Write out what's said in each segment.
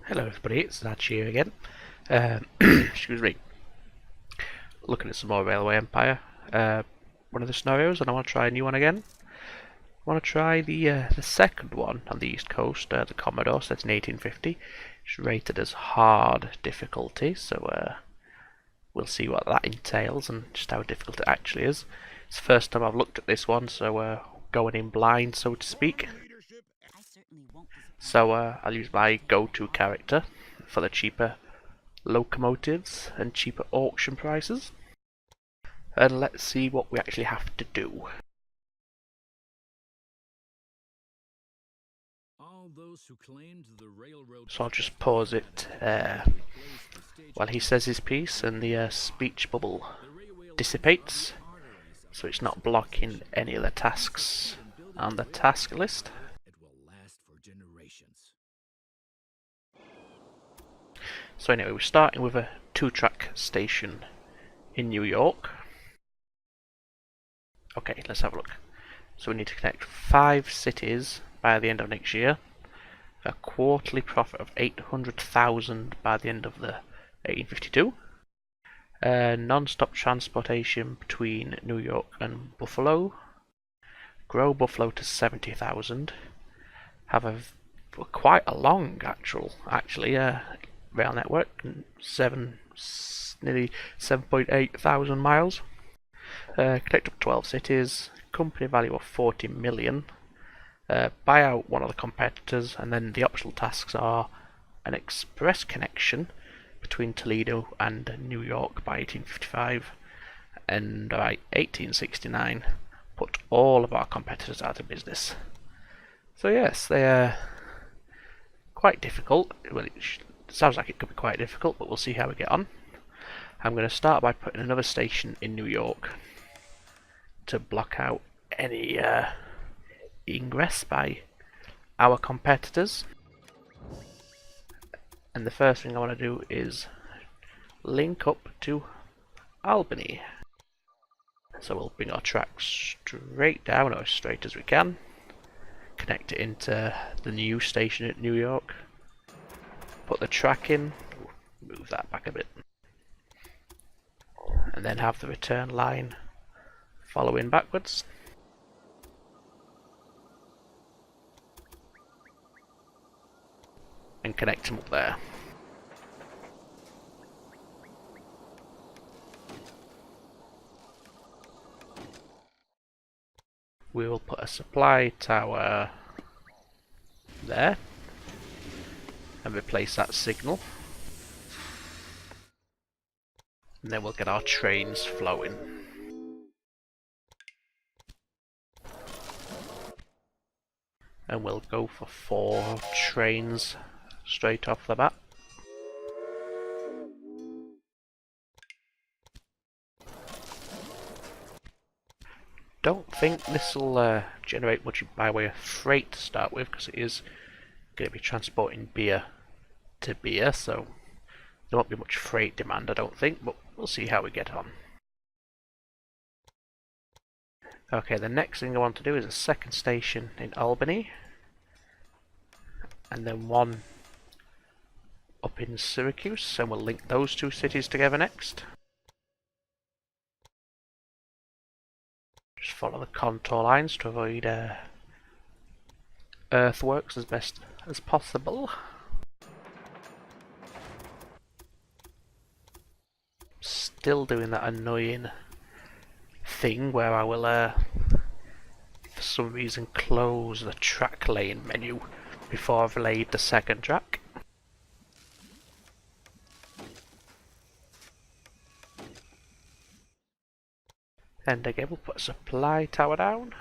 Hello everybody, it's Zad here again. Excuse me. Looking at some more Railway Empire. One of the scenarios, and I want to try a new one again. I want to try the second one on the East Coast, the Commodore, set in 1850. It's rated as hard difficulty, so we'll see what that entails and just how difficult it actually is. It's the first time I've looked at this one, so going in blind, so to speak. So I'll use my go-to character for the cheaper locomotives and cheaper auction prices. And let's see what we actually have to do. So I'll just pause it while he says his piece and the speech bubble dissipates, so it's not blocking any of the tasks on the task list. So anyway, we're starting with a 2-track station in New York. Okay, let's have a look. So we need to connect 5 cities by the end of next year. A quarterly profit of 800,000 by the end of the 1852. Non-stop transportation between New York and Buffalo. Grow Buffalo to 70,000. Have quite a long actually rail network, nearly 7.8 thousand miles. Connect up 12 cities. Company value of 40 million. Buy out one of the competitors, and then the optional tasks are an express connection between Toledo and New York by 1855, and by 1869 put all of our competitors out of business. So yes, they are quite difficult. Well, it sounds like it could be quite difficult, but we'll see how we get on. I'm going to start by putting another station in New York to block out any ingress by our competitors. And the first thing I want to do is link up to Albany. So we'll bring our track straight down, or as straight as we can. Connect it into the new station at New York. Put the track in, move that back a bit, and then have the return line following backwards. And connect them up there. We will put a supply tower there and replace that signal, and then we'll get our trains flowing. And we'll go for 4 trains straight off the bat. Don't think this will generate much by way of freight to start with, because it is going to be transporting beer to beer, so there won't be much freight demand, I don't think, but we'll see how we get on. Okay, the next thing I want to do is a second station in Albany, and then one up in Syracuse, and we'll link those 2 cities together next. Just follow the contour lines to avoid earthworks as best as possible. Still doing that annoying thing where I will for some reason close the track lane menu before I've laid the second track. And again we'll put a supply tower down.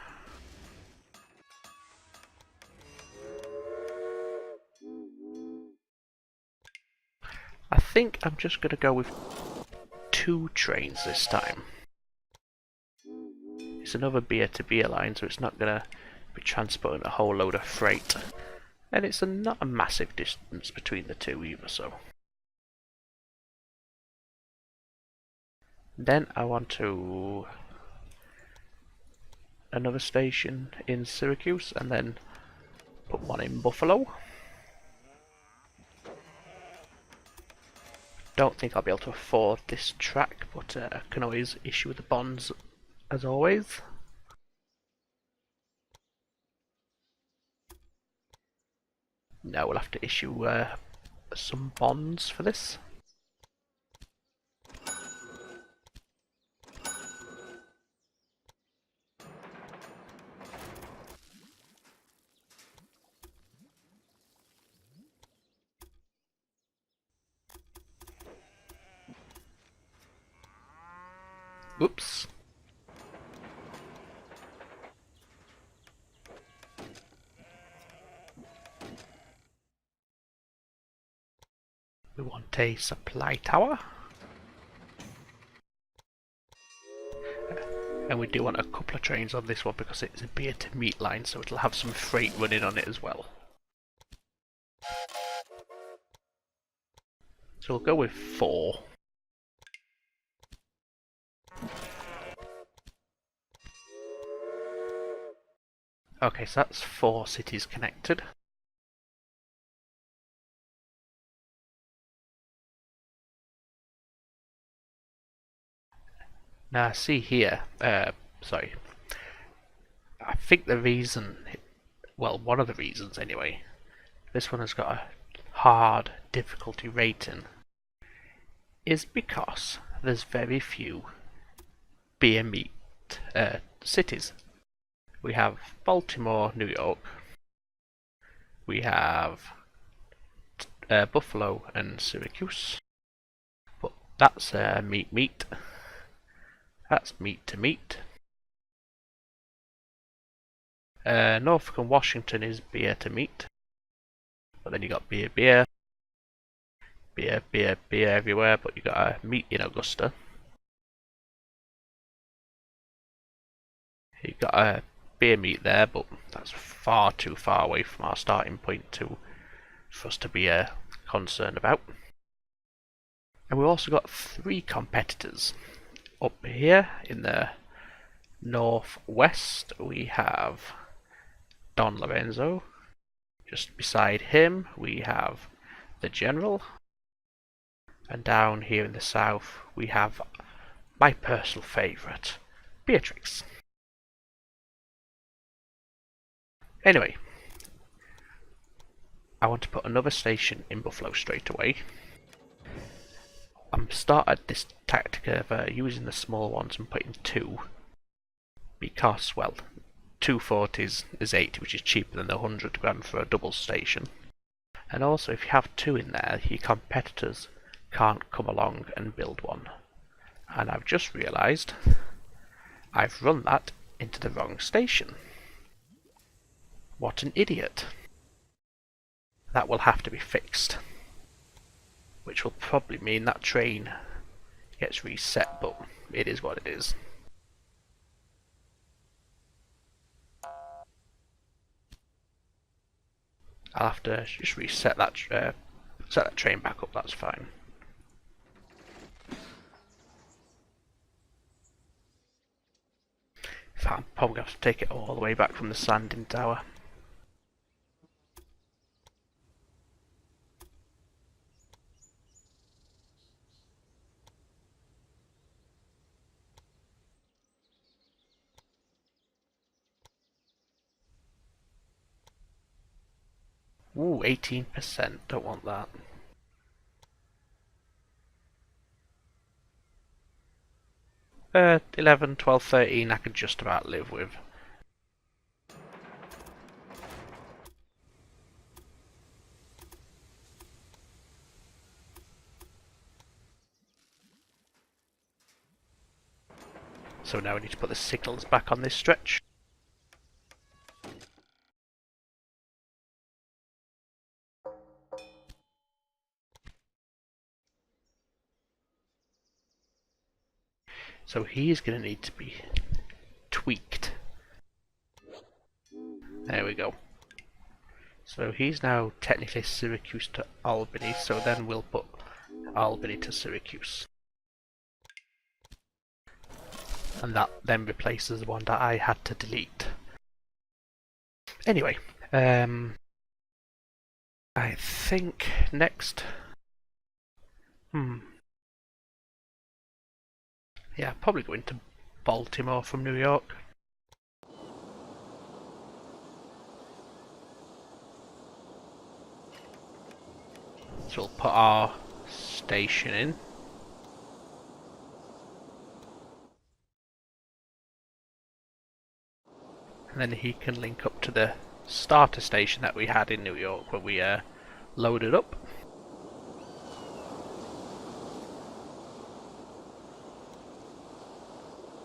I think I'm just going to go with 2 trains this time. It's another beer-to-beer line, so it's not going to be transporting a whole load of freight. And it's not a massive distance between the 2 either, so. Then I want to another station in Syracuse, and then put one in Buffalo. Don't think I'll be able to afford this track, but can always issue the bonds as always. No, we'll have to issue some bonds for this. Oops. We want a supply tower. And we do want a couple of trains on this one because it's a beer to meat line, so it'll have some freight running on it as well. So we'll go with 4. Okay, so that's 4 cities connected. Now see here, sorry, I think the reason, well, one of the reasons anyway, this one has got a hard difficulty rating, is because there's very few beer meat cities. We have Baltimore, New York, we have Buffalo and Syracuse, but that's meat. That's meat to meat. Norfolk and Washington is beer to meat. But then you got beer everywhere, but you got meat in Augusta. You got a beer meat there, but that's far too far away from our starting point for us to be concerned about. And we've also got 3 competitors. Up here in the northwest we have Don Lorenzo. Just beside him we have the General. And down here in the south we have my personal favourite, Beatrix. Anyway, I want to put another station in Buffalo straight away. I'm started this tactic of using the small ones and putting 2 because, well, 240s is 80, which is cheaper than the 100 grand for a double station. And also, if you have 2 in there, your competitors can't come along and build one. And I've just realised I've run that into the wrong station. What an idiot. That will have to be fixed, which will probably mean that train gets reset, but it is what it is. I'll have to just reset that set that train back up, that's fine. In fact, I'm probably going to have to take it all the way back from the sanding tower. Ooh, 18%, don't want that. 11, 12, 13 I could just about live with. So now we need to put the signals back on this stretch. So he is going to need to be tweaked. There we go. So he's now technically Syracuse to Albany, so then we'll put Albany to Syracuse. And that then replaces the one that I had to delete. Anyway, I think next Hmm. Yeah, probably going to Baltimore from New York. So we'll put our station in. And then he can link up to the starter station that we had in New York where we loaded up.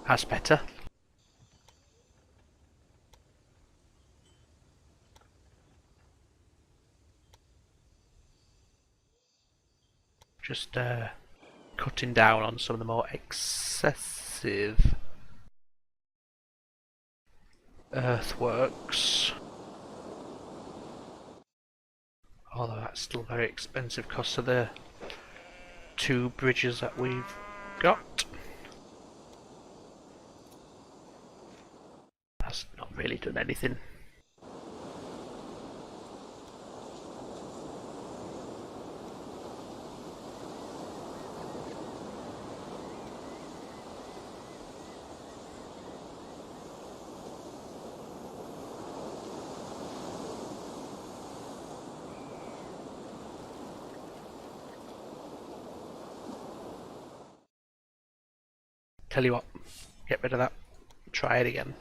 That's better. Just cutting down on some of the more excessive earthworks. Although that's still very expensive because of the two bridges that we've got. That's not really done anything. Tell you what, get rid of that. Try it again.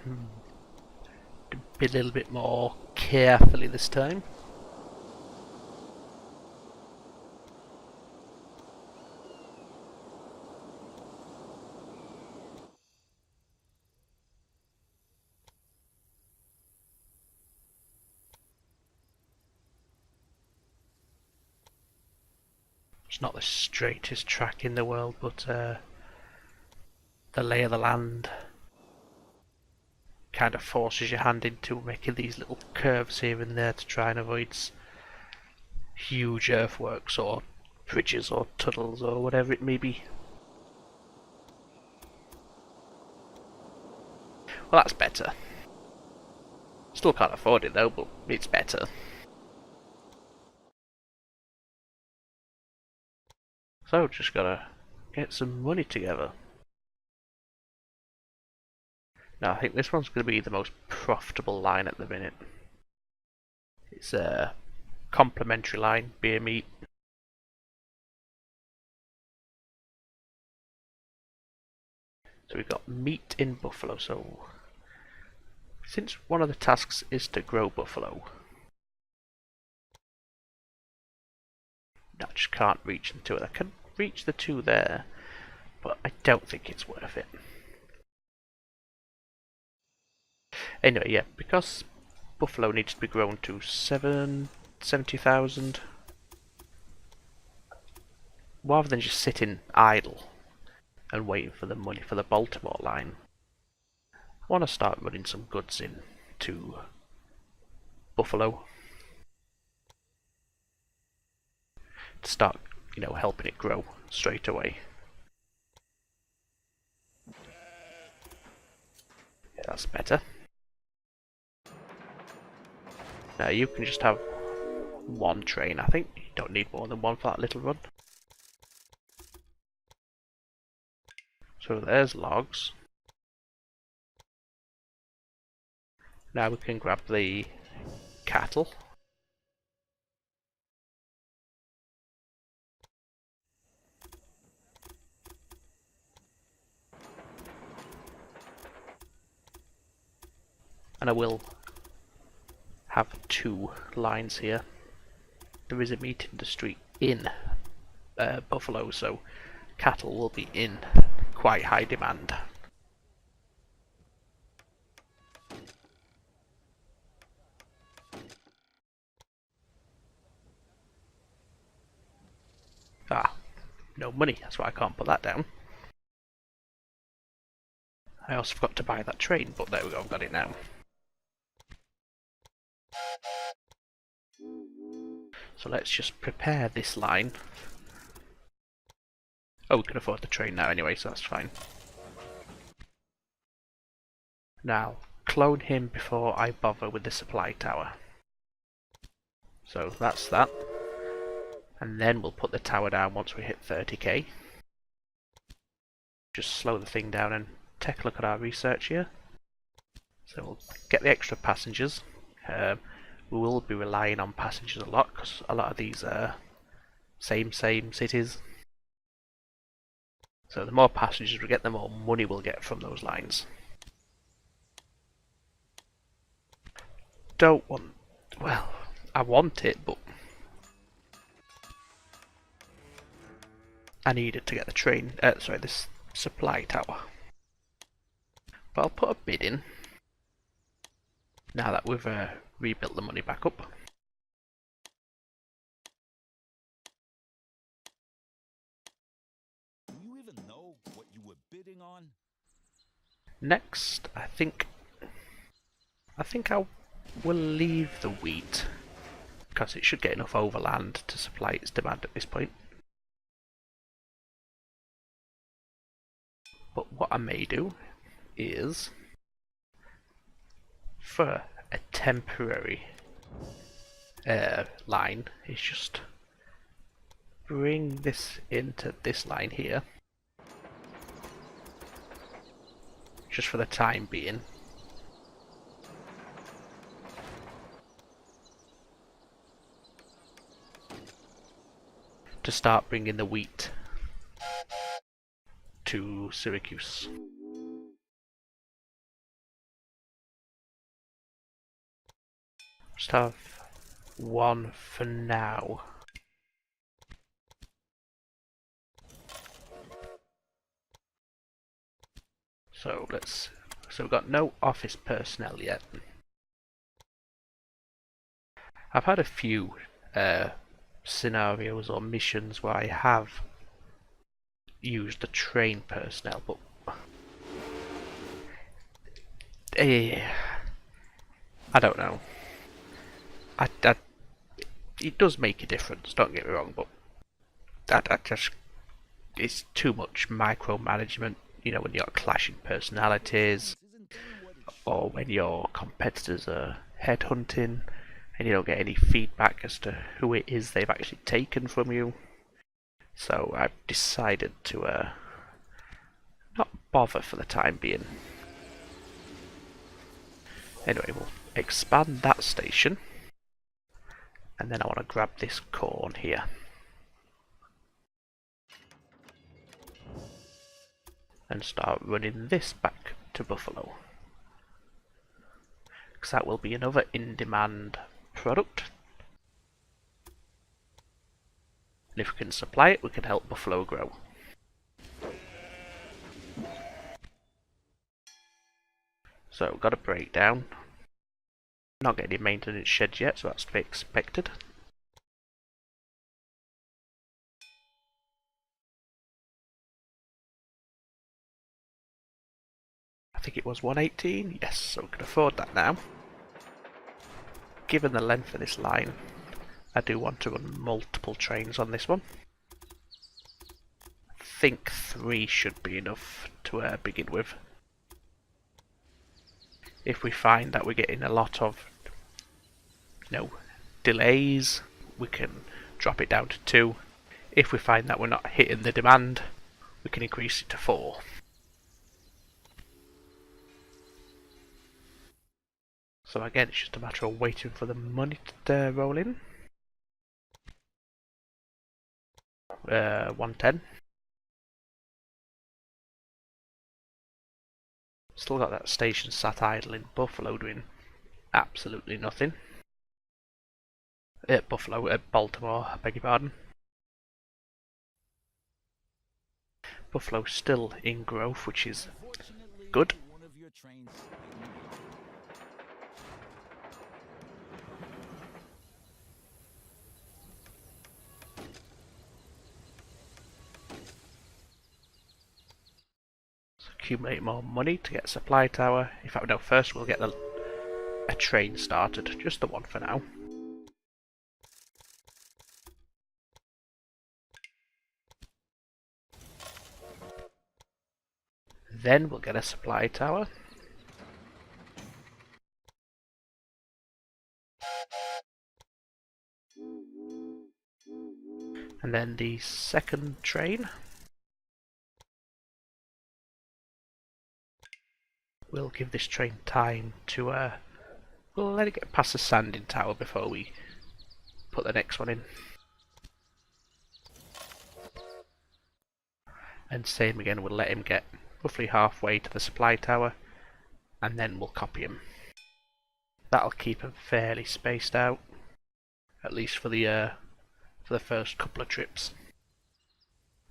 Be a little bit more carefully this time. It's not the straightest track in the world, but the lay of the land kind of forces your hand into making these little curves here and there to try and avoid huge earthworks or bridges or tunnels or whatever it may be. Well, that's better. Still can't afford it though, but it's better. So, just gotta get some money together. Now, I think this one's going to be the most profitable line at the minute. It's a complimentary line, beer meat. So we've got meat in buffalo, so since one of the tasks is to grow buffalo, I just can't reach the two of them. I can reach the two there, but I don't think it's worth it. Anyway, yeah, because buffalo needs to be grown to 70,000, rather than just sitting idle and waiting for the money for the Baltimore line, I want to start running some goods in to Buffalo to start, helping it grow straight away. Yeah, that's better. Now you can just have one train, I think. You don't need more than one for that little run. So there's logs. Now we can grab the cattle. And I will have two lines here. There is a meat industry in Buffalo, so cattle will be in quite high demand. Ah, no money, that's why I can't put that down. I also forgot to buy that train, but there we go, I've got it now. So let's just prepare this line. Oh, we can afford the train now anyway, so that's fine. Now, clone him before I bother with the supply tower. So that's that. And then we'll put the tower down once we hit 30k. Just slow the thing down and take a look at our research here. So we'll get the extra passengers. We will be relying on passengers a lot because a lot of these are same cities. So the more passengers we get, the more money we'll get from those lines. Don't want... well, I want it, but I need it to get the train... sorry, this supply tower. But I'll put a bid in, now that we've rebuilt the money back up. Do you even know what you were bidding on? Next, I think I will leave the wheat, because it should get enough overland to supply its demand at this point. But what I may do is, for a temporary line, is just bring this into this line here, just for the time being. To start bringing the wheat to Syracuse. Just have one for now. So we've got no office personnel yet. I've had a few scenarios or missions where I have used the train personnel, but I don't know. It does make a difference, don't get me wrong, but it's too much micromanagement, you know, when you're clashing personalities, or when your competitors are headhunting and you don't get any feedback as to who it is they've actually taken from you. So I've decided to not bother for the time being. Anyway, we'll expand that station, and then I want to grab this corn here. And start running this back to Buffalo, because that will be another in-demand product. And if we can supply it, we can help Buffalo grow. So we've got a breakdown. Not getting any maintenance sheds yet, so that's to be expected. I think it was 118, yes, so we can afford that now. Given the length of this line, I do want to run multiple trains on this one. I think 3 should be enough to begin with. If we find that we're getting a lot of delays, we can drop it down to 2. If we find that we're not hitting the demand, we can increase it to 4. So again, it's just a matter of waiting for the money to roll in. 110. Still got that station sat idle in Buffalo doing absolutely nothing. Baltimore, I beg your pardon. Buffalo's still in growth, which is good. Accumulate more money to get a supply tower. In fact, no, first we'll get a train started, just the one for now. Then we'll get a supply tower. And then the second train we'll give this train time to we'll let it get past the sanding tower before we put the next one in. And same again, we'll let him get roughly halfway to the supply tower and then we'll copy him. That'll keep him fairly spaced out, at least for the first couple of trips.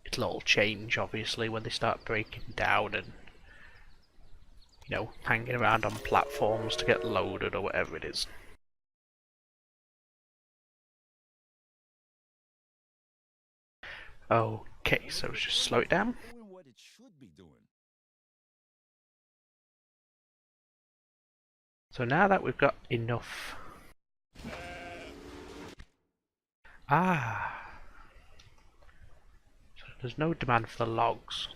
It'll all change obviously when they start breaking down and, you know, hanging around on platforms to get loaded or whatever it is. Okay, so let's just slow it down. Doing what it should be doing. So now that we've got enough... So there's no demand for the logs.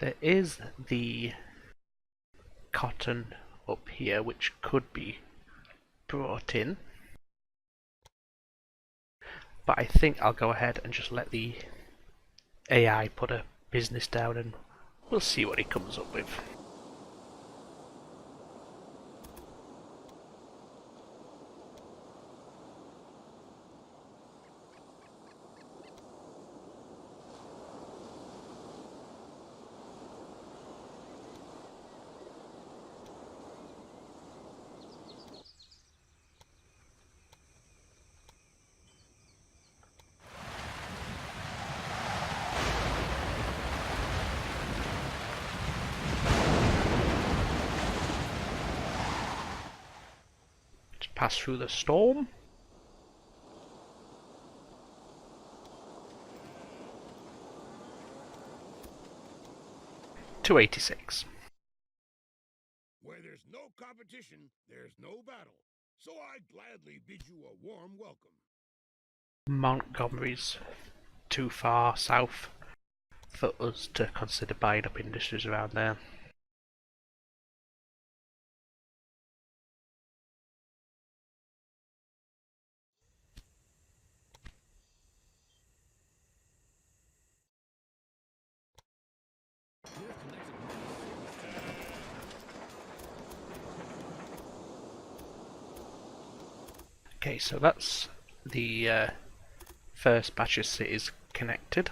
There is the cotton up here which could be brought in. But I think I'll go ahead and just let the AI put a business down and we'll see what he comes up with. Pass through the storm. $286. Where there's no competition, there's no battle. So I gladly bid you a warm welcome. Montgomery's too far south for us to consider buying up industries around there. Okay, so that's the first batch of cities connected.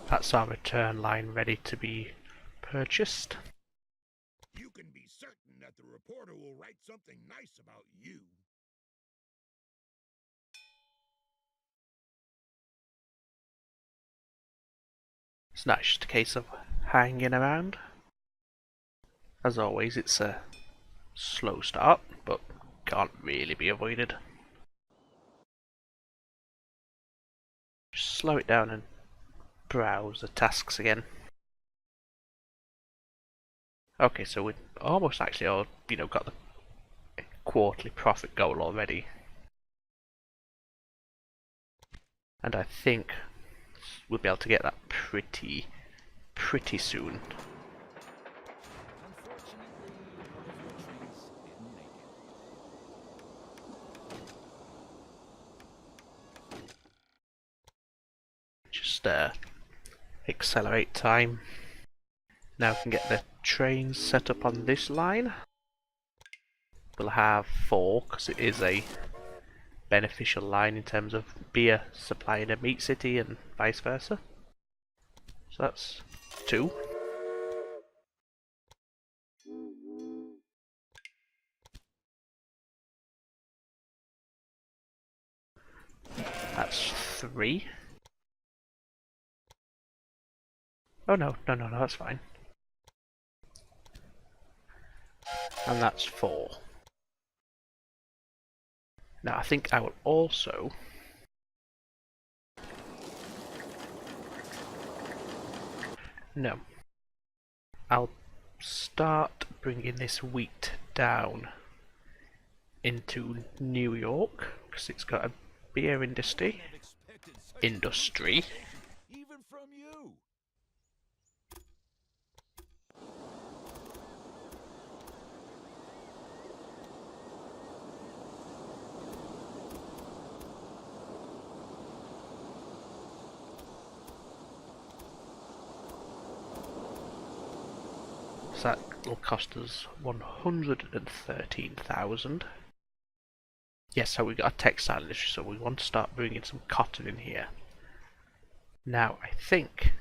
That's our return line ready to be purchased. You can be certain that the reporter will write something nice about you. It's not just a case of hanging around. As always, it's a slow start, but can't really be avoided. Just slow it down and browse the tasks again. Okay, so we've almost actually all, got the quarterly profit goal already. And I think we'll be able to get that pretty soon. Just accelerate time. Now we can get the trains set up on this line. We'll have 4 because it is a beneficial line in terms of beer supplying a meat city and vice versa. So that's 2. That's 3. Oh no, that's fine. And that's 4. Now I think I will also I'll start bringing this wheat down into New York because it's got a beer industry. expected such a industry. demonstration, even from you. So that will cost us 113,000. Yes, so we've got a textile industry, so we want to start bringing some cotton in here. Now, I think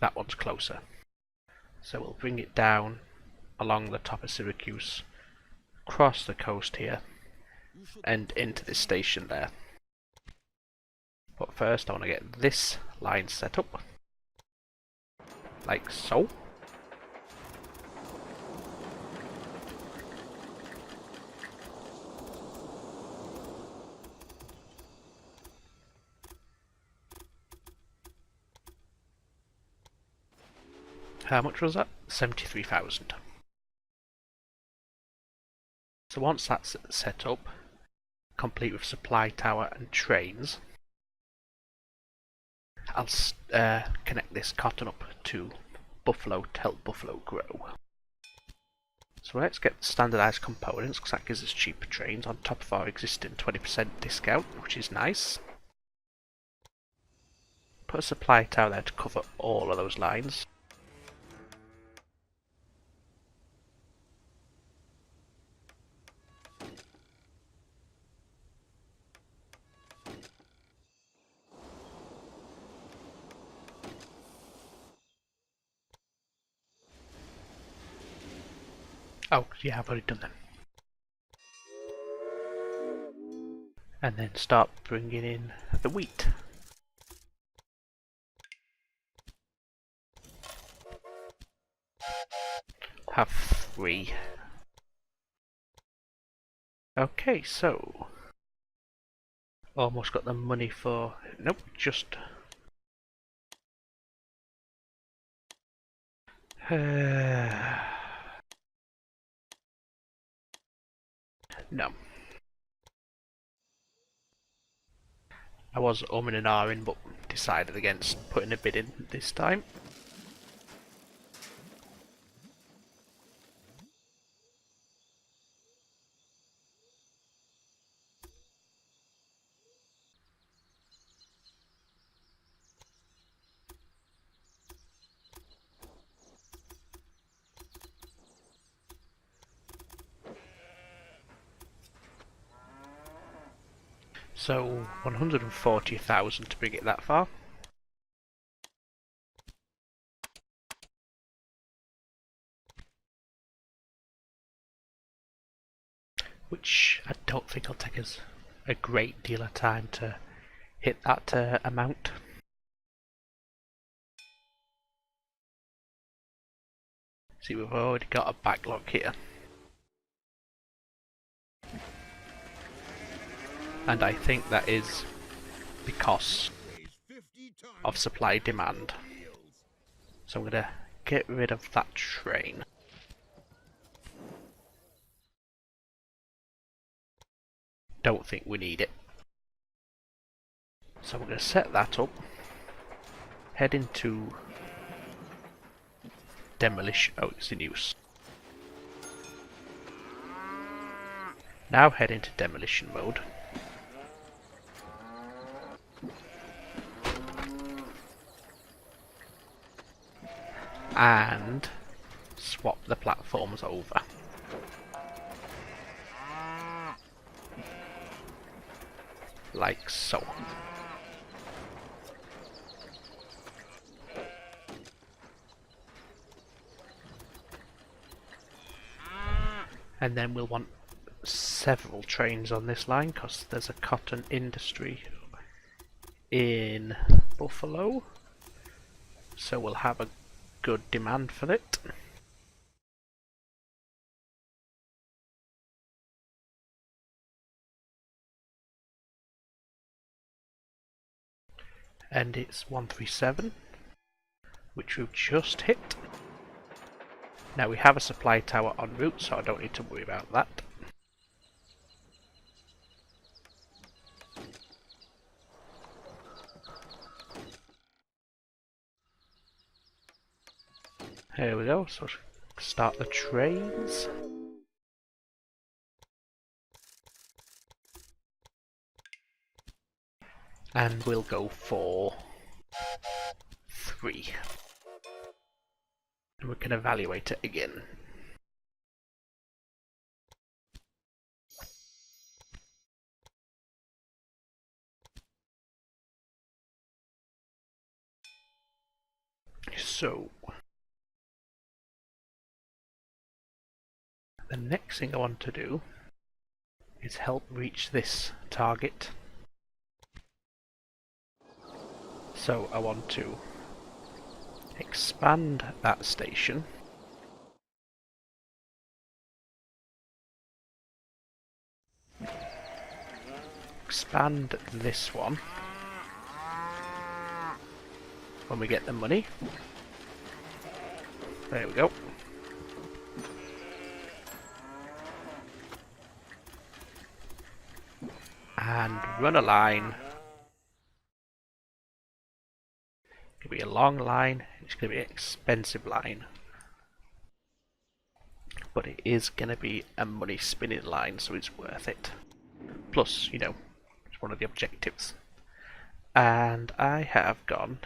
that one's closer. So we'll bring it down along the top of Syracuse, across the coast here, and into this station there. But first I want to get this line set up, like so. How much was that? 73,000. So once that's set up, complete with supply tower and trains, I'll connect this cotton up to Buffalo to help Buffalo grow. So let's get standardized components, because that gives us cheaper trains on top of our existing 20% discount, which is nice. Put a supply tower there to cover all of those lines. Oh, yeah, I've already done that. And then start bringing in the wheat. Have 3. Okay, so almost got the money for... Nope, just... No. I was umming and ahhing, but decided against putting a bid in this time. So 140,000 to bring it that far. Which I don't think will take us a great deal of time to hit that amount. See, we've already got a backlog here. And I think that is because of supply demand. So I'm going to get rid of that train. Don't think we need it. So we're going to set that up. Head into demolition. Oh, it's in use. Now head into demolition mode. And swap the platforms over. Like so. And then we'll want several trains on this line because there's a cotton industry in Buffalo. So we'll have a good demand for it. And it's 137, which we've just hit. Now we have a supply tower en route, so I don't need to worry about that. Here we go, so start the trains. And we'll go for 3. And we can evaluate it again. So, the next thing I want to do is help reach this target. So I want to expand that station. Expand this one. When we get the money. There we go. And run a line. It's going to be a long line. It's going to be an expensive line. But it is going to be a money spinning line, so it's worth it. Plus, you know, it's one of the objectives. And I have gone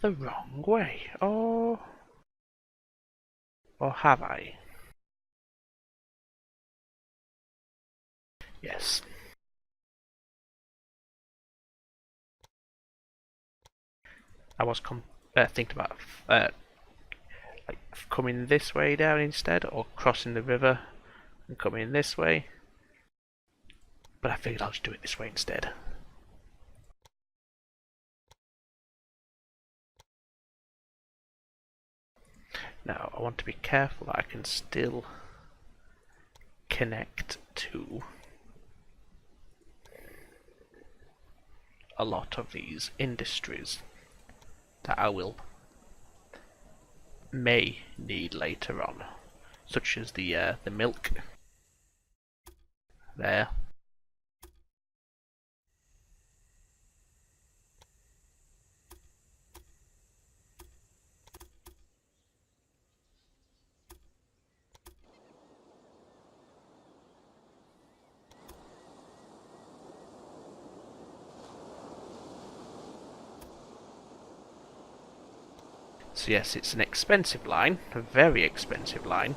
the wrong way. Or have I? Yes. I was thinking about like coming this way down instead, or crossing the river and coming this way. But I figured I'll just do it this way instead. Now I want to be careful that I can still connect to a lot of these industries that I may need later on, such as the milk there. So yes, it's an expensive line, a very expensive line,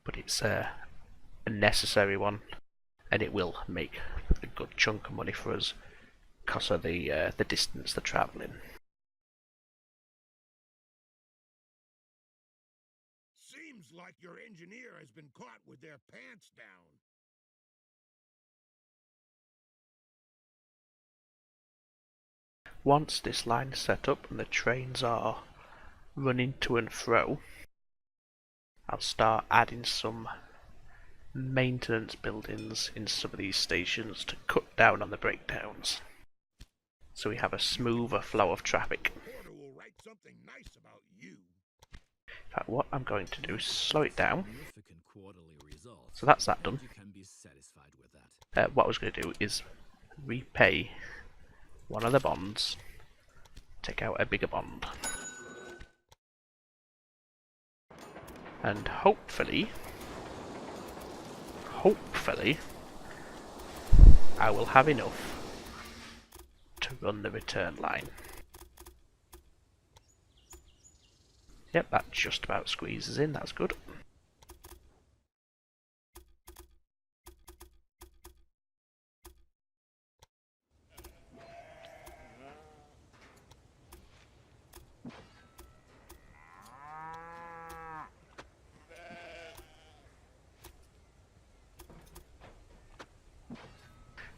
but it's a necessary one, and it will make a good chunk of money for us because of the distance they're travelling. Seems like your engineer has been caught with their pants down. Once this line is set up and the trains are running to and fro, I'll start adding some maintenance buildings in some of these stations to cut down on the breakdowns, so we have a smoother flow of traffic. Porter will write something nice about you. In fact, what I'm going to do is slow it down. So that's that done. What I was going to do is repay one of the bonds, take out a bigger bond, and hopefully I will have enough to run the return line. Yep, that just about squeezes in, that's good.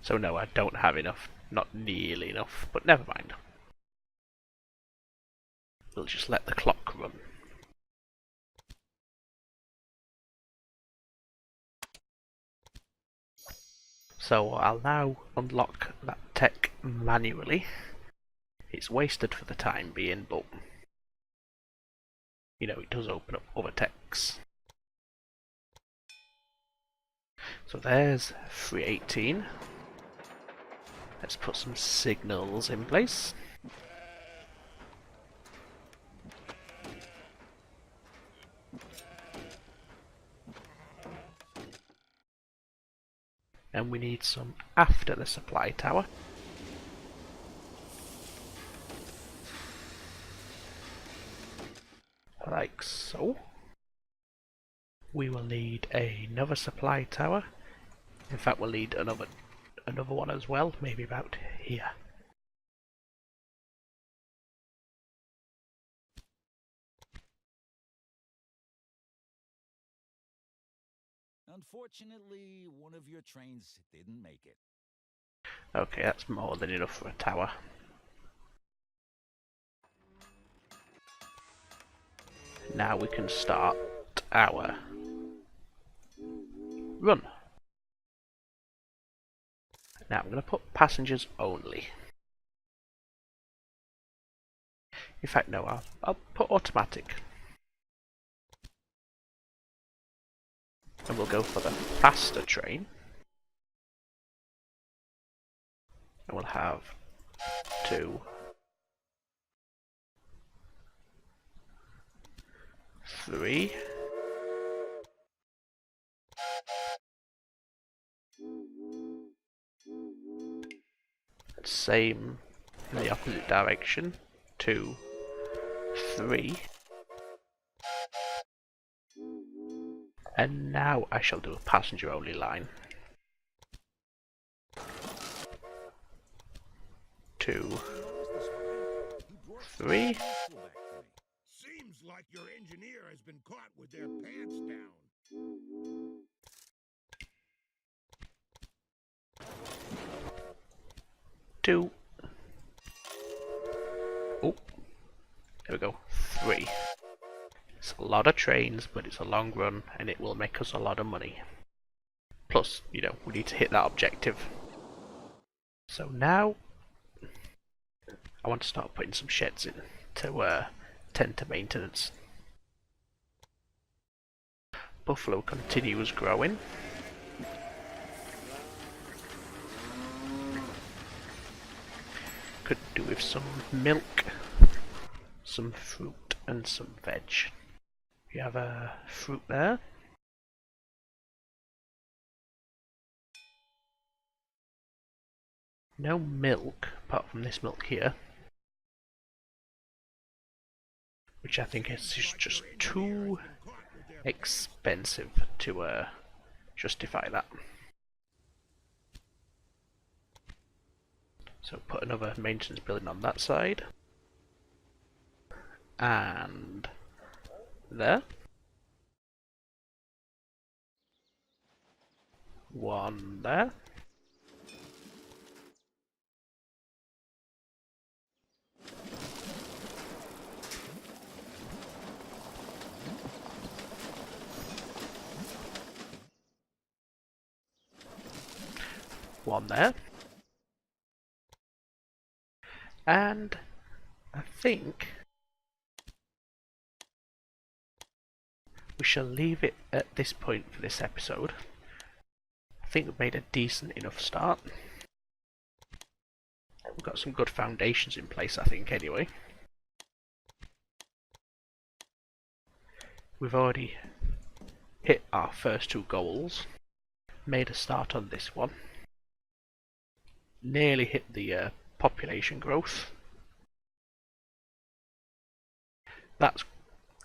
So no, I don't have enough. Not nearly enough, but never mind. We'll just let the clock run. So I'll now unlock that tech manually. It's wasted for the time being, but you know, it does open up other techs. So there's 318. Let's put some signals in place. and we need some after the supply tower. Like so. We will need another supply tower. In fact, we'll need another one as well, maybe about here. Unfortunately, one of your trains didn't make it. Okay, that's more than enough for a tower. Now we can start our run. Now I'm going to put passengers only. In fact, no, I'll put automatic. And we'll go for the faster train. And we'll have 2, 3. Same in the opposite direction. 2, 3. And now I shall do a passenger only line. 2, 3. Seems like your engineer has been caught with their pants down. 2. Oh, there we go. 3. It's a lot of trains, but it's a long run, and it will make us a lot of money. Plus, you know, we need to hit that objective. So now, I want to start putting some sheds in to tend to maintenance. Buffalo continues growing. Could do with some milk, some fruit, and some veg. We have a fruit there. No milk, apart from this milk here. Which I think is just too expensive to justify that. So put another maintenance building on that side. And there. 1 there. One there. And I think we shall leave it at this point for this episode. I think we've made a decent enough start. We've got some good foundations in place, I think, anyway. We've already hit our first 2 goals. Made a start on this one. Nearly hit the population growth. That's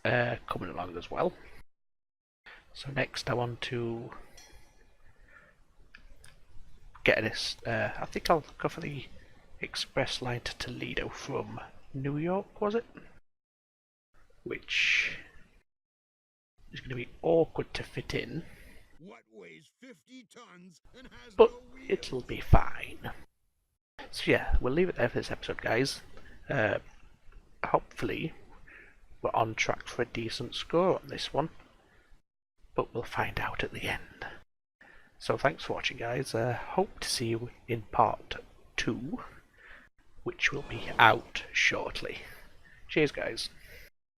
coming along as well. So next I want to get this, I think I'll go for the express line to Toledo from New York, was it? Which is going to be awkward to fit in. What weighs 50 tons and has But no wheels? it'll be fine. So yeah, we'll leave it there for this episode, guys. Hopefully we're on track for a decent score on this one, but we'll find out at the end. So thanks for watching, guys. Hope to see you in part 2, which will be out shortly. Cheers, guys.